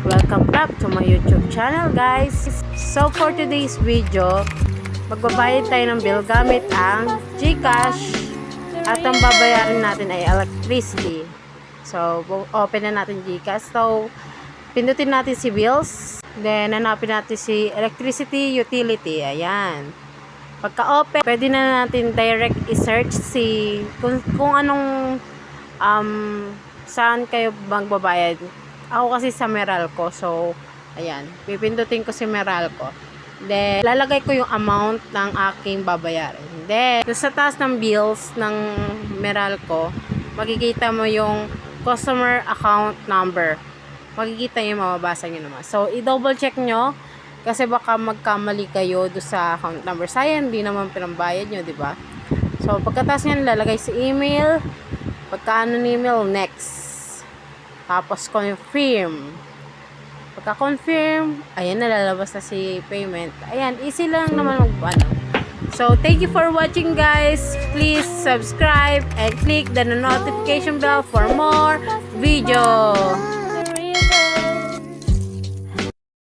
Welcome back to my YouTube channel, guys. So for today's video, magbabayad tayo ng bill gamit ang GCash at ang babayaran natin ay electricity. So open na natin GCash. So pindutin natin si bills, then hanapin natin si electricity utility. Ayan. Pagka open, pwede na natin direct i-search si kung anong saan kayo magbabayad. Ako kasi sa Meralco. So, ayan. Pipindutin ko si Meralco. Then, lalagay ko yung amount ng aking babayaran. Then, sa taas ng bills ng Meralco, makikita mo yung customer account number. Makikita nyo, mababasa nyo naman. So, i-double check nyo. Kasi baka magkamali kayo do sa account number. Sayang, hindi naman pinambayad nyo, di ba? So, pagkatapos nyo, lalagay sa email. Pagka-ano ng email, next. Tapos, confirm. Pagka-confirm, ayan, nalalabas na si payment. Ayan, easy lang naman mag-ano. So, thank you for watching, guys. Please subscribe and click the notification bell for more video.